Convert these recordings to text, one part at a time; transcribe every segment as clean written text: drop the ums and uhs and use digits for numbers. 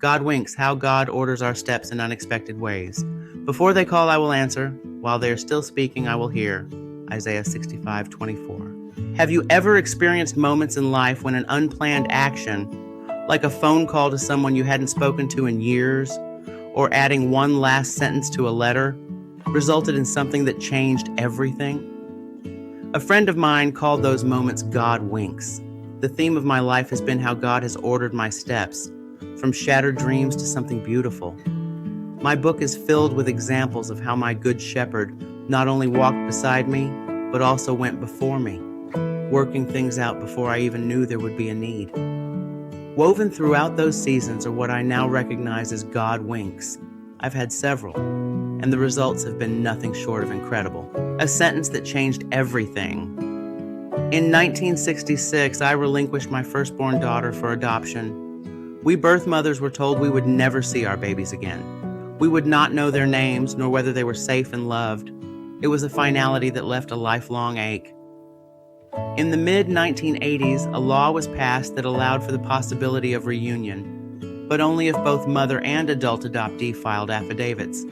God winks, how God orders our steps in unexpected ways. Before they call, I will answer. While they are still speaking, I will hear. Isaiah 65:24. Have you ever experienced moments in life when an unplanned action, like a phone call to someone you hadn't spoken to in years, or adding one last sentence to a letter, resulted in something that changed everything? A friend of mine called those moments God winks. The theme of my life has been how God has ordered my steps, from shattered dreams to something beautiful. My book is filled with examples of how my good shepherd not only walked beside me, but also went before me, working things out before I even knew there would be a need. Woven throughout those seasons are what I now recognize as God winks. I've had several, and the results have been nothing short of incredible. A sentence that changed everything. In 1966, I relinquished my firstborn daughter for adoption. We birth mothers were told we would never see our babies again. We would not know their names, nor whether they were safe and loved. It was a finality that left a lifelong ache. In the mid-1980s, a law was passed that allowed for the possibility of reunion, but only if both mother and adult adoptee filed affidavits.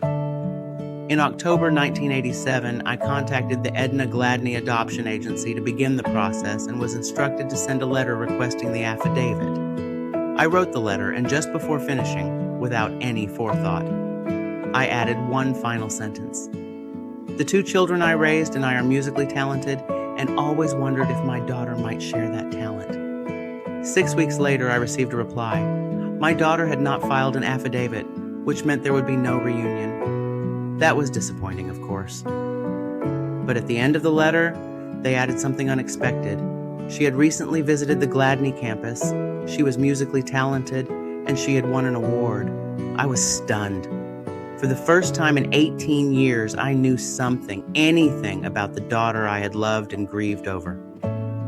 In October 1987, I contacted the Edna Gladney Adoption Agency to begin the process and was instructed to send a letter requesting the affidavit. I wrote the letter, and just before finishing, without any forethought, I added one final sentence. The two children I raised and I are musically talented, and always wondered if my daughter might share that talent. 6 weeks later, I received a reply. My daughter had not filed an affidavit, which meant there would be no reunion. That was disappointing, of course. But at the end of the letter, they added something unexpected. She had recently visited the Gladney campus. She was musically talented, and she had won an award. I was stunned. For the first time in 18 years, I knew something, anything about the daughter I had loved and grieved over.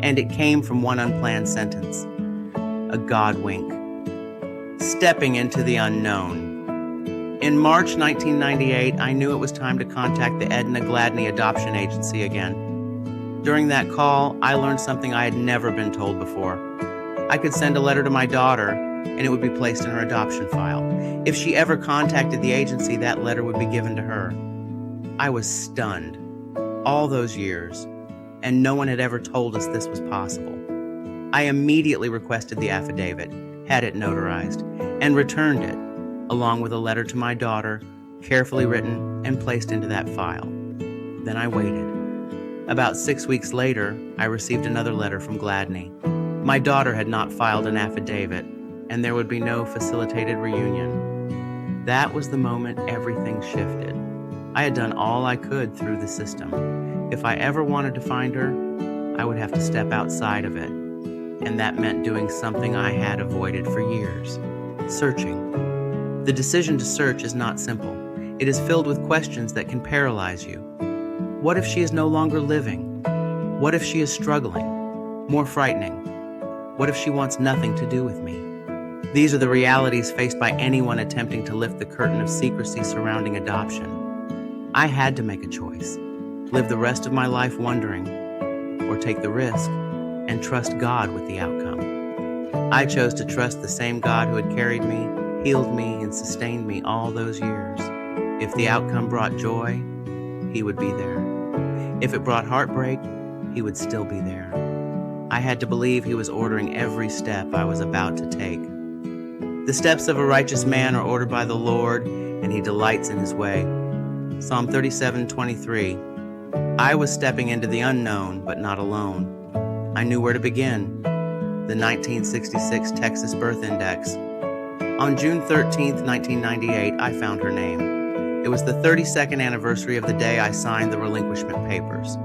And it came from one unplanned sentence. A God wink. Stepping into the unknown. In March 1998, I knew it was time to contact the Edna Gladney Adoption Agency again. During that call, I learned something I had never been told before. I could send a letter to my daughter, and it would be placed in her adoption file. If she ever contacted the agency, that letter would be given to her. I was stunned. All those years, and no one had ever told us this was possible. I immediately requested the affidavit, had it notarized, and returned it, along with a letter to my daughter, carefully written and placed into that file. Then I waited. About 6 weeks later, I received another letter from Gladney. My daughter had not filed an affidavit, and there would be no facilitated reunion. That was the moment everything shifted. I had done all I could through the system. If I ever wanted to find her, I would have to step outside of it. And that meant doing something I had avoided for years: searching. The decision to search is not simple. It is filled with questions that can paralyze you. What if she is no longer living? What if she is struggling? More frightening, what if she wants nothing to do with me? These are the realities faced by anyone attempting to lift the curtain of secrecy surrounding adoption. I had to make a choice: live the rest of my life wondering, or take the risk and trust God with the outcome. I chose to trust the same God who had carried me, healed me, and sustained me all those years. If the outcome brought joy, He would be there. If it brought heartbreak, He would still be there. I had to believe He was ordering every step I was about to take. The steps of a righteous man are ordered by the Lord, and He delights in His way. Psalm 37:23. I was stepping into the unknown, but not alone. I knew where to begin. The 1966 Texas Birth Index. On June 13, 1998, I found her name. It was the 32nd anniversary of the day I signed the relinquishment papers.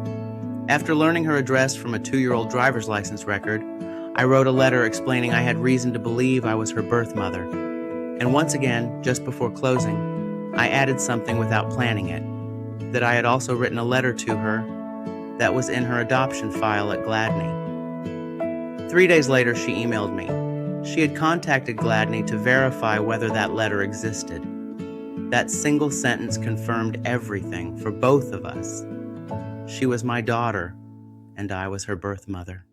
After learning her address from a 2-year-old driver's license record, I wrote a letter explaining I had reason to believe I was her birth mother. And once again, just before closing, I added something without planning it, that I had also written a letter to her that was in her adoption file at Gladney. 3 days later, she emailed me. She had contacted Gladney to verify whether that letter existed. That single sentence confirmed everything for both of us. She was my daughter, and I was her birth mother.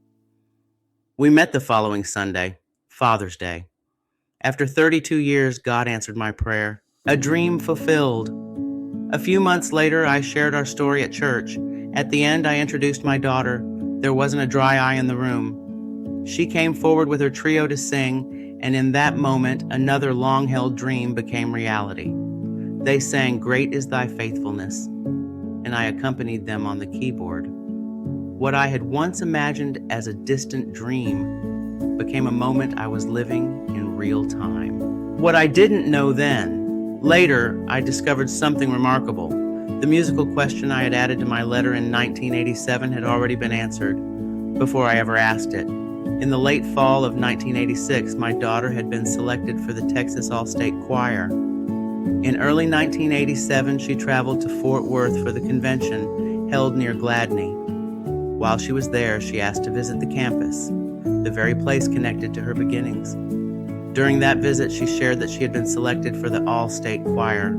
We met the following Sunday, Father's Day. After 32 years, God answered my prayer. A dream fulfilled. A few months later, I shared our story at church. At the end, I introduced my daughter. There wasn't a dry eye in the room. She came forward with her trio to sing, and in that moment, another long-held dream became reality. They sang, "Great is thy faithfulness," and I accompanied them on the keyboard. What I had once imagined as a distant dream became a moment I was living in real time. What I didn't know then, later I discovered something remarkable. The musical question I had added to my letter in 1987 had already been answered before I ever asked it. In the late fall of 1986, my daughter had been selected for the Texas All-State Choir. In early 1987, she traveled to Fort Worth for the convention held near Gladney. While she was there, she asked to visit the campus, the very place connected to her beginnings. During that visit, she shared that she had been selected for the All-State Choir.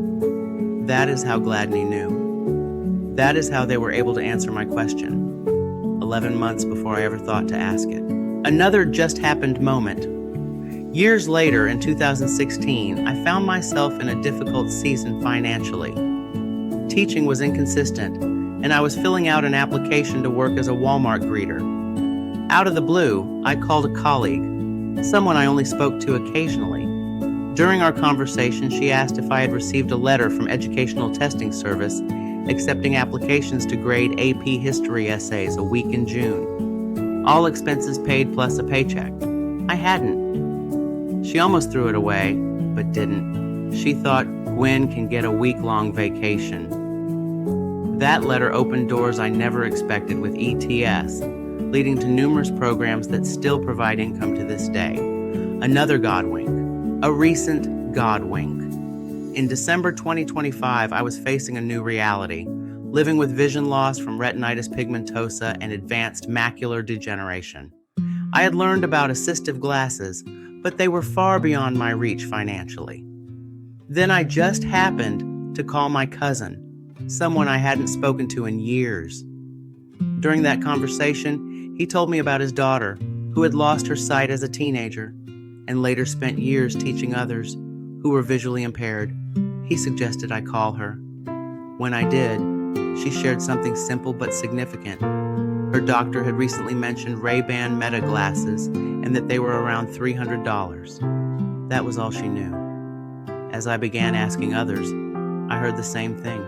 That is how Gladney knew. That is how they were able to answer my question, 11 months before I ever thought to ask it. Another just-happened moment. Years later, in 2016, I found myself in a difficult season financially. Teaching was inconsistent, and I was filling out an application to work as a Walmart greeter. Out of the blue, I called a colleague, someone I only spoke to occasionally. During our conversation, she asked if I had received a letter from Educational Testing Service accepting applications to grade AP history essays a week in June. All expenses paid plus a paycheck. I hadn't. She almost threw it away, but didn't. She thought Gwen can get a week-long vacation. That letter opened doors I never expected with ETS, leading to numerous programs that still provide income to this day. Another God wink, a recent God wink. In December 2025, I was facing a new reality, living with vision loss from retinitis pigmentosa and advanced macular degeneration. I had learned about assistive glasses, but they were far beyond my reach financially. Then I just happened to call my cousin, someone I hadn't spoken to in years. During that conversation, he told me about his daughter, who had lost her sight as a teenager and later spent years teaching others who were visually impaired. He suggested I call her. When I did, she shared something simple but significant. Her doctor had recently mentioned Ray-Ban Meta glasses and that they were around $300. That was all she knew. As I began asking others, I heard the same thing.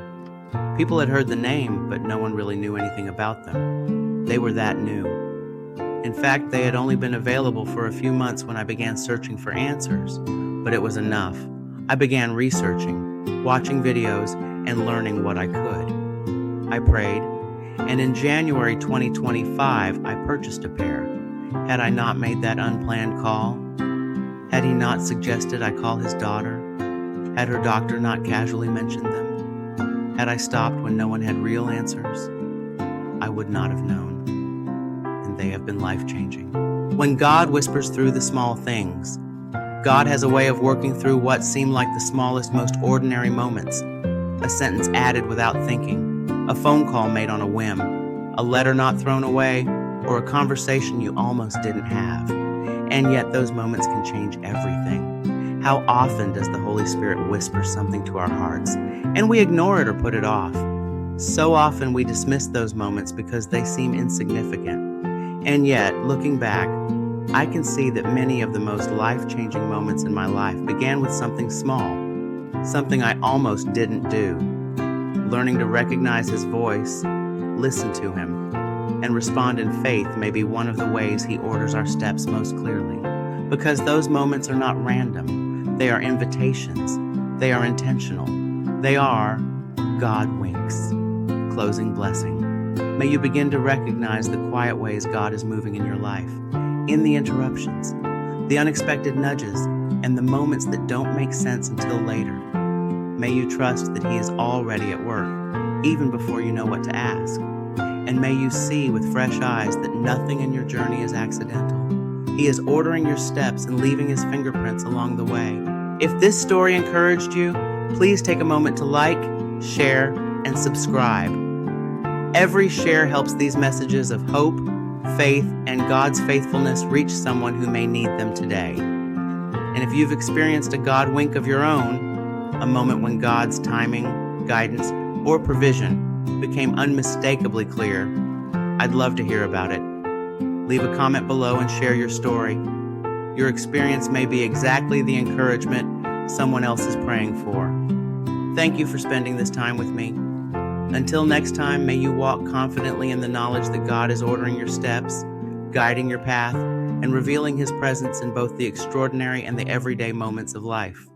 People had heard the name, but no one really knew anything about them. They were that new. In fact, they had only been available for a few months when I began searching for answers, but it was enough. I began researching, watching videos, and learning what I could. I prayed, and in January 2025, I purchased a pair. Had I not made that unplanned call? Had he not suggested I call his daughter? Had her doctor not casually mentioned them? Had I stopped when no one had real answers? I would not have known. And they have been life-changing. When God whispers through the small things, God has a way of working through what seem like the smallest, most ordinary moments. A sentence added without thinking, a phone call made on a whim, a letter not thrown away, or a conversation you almost didn't have. And yet those moments can change everything. How often does the Holy Spirit whisper something to our hearts, and we ignore it or put it off? So often we dismiss those moments because they seem insignificant. And yet, looking back, I can see that many of the most life-changing moments in my life began with something small, something I almost didn't do. Learning to recognize His voice, listen to Him, and respond in faith may be one of the ways He orders our steps most clearly. Because those moments are not random. They are invitations. They are intentional. They are God winks. Closing blessing. May you begin to recognize the quiet ways God is moving in your life, in the interruptions, the unexpected nudges, and the moments that don't make sense until later. May you trust that He is already at work, even before you know what to ask. And may you see with fresh eyes that nothing in your journey is accidental. He is ordering your steps and leaving His fingerprints along the way. If this story encouraged you, please take a moment to like, share, and subscribe. Every share helps these messages of hope, faith, and God's faithfulness reach someone who may need them today. And if you've experienced a God wink of your own, a moment when God's timing, guidance, or provision became unmistakably clear, I'd love to hear about it. Leave a comment below and share your story. Your experience may be exactly the encouragement someone else is praying for. Thank you for spending this time with me. Until next time, may you walk confidently in the knowledge that God is ordering your steps, guiding your path, and revealing His presence in both the extraordinary and the everyday moments of life.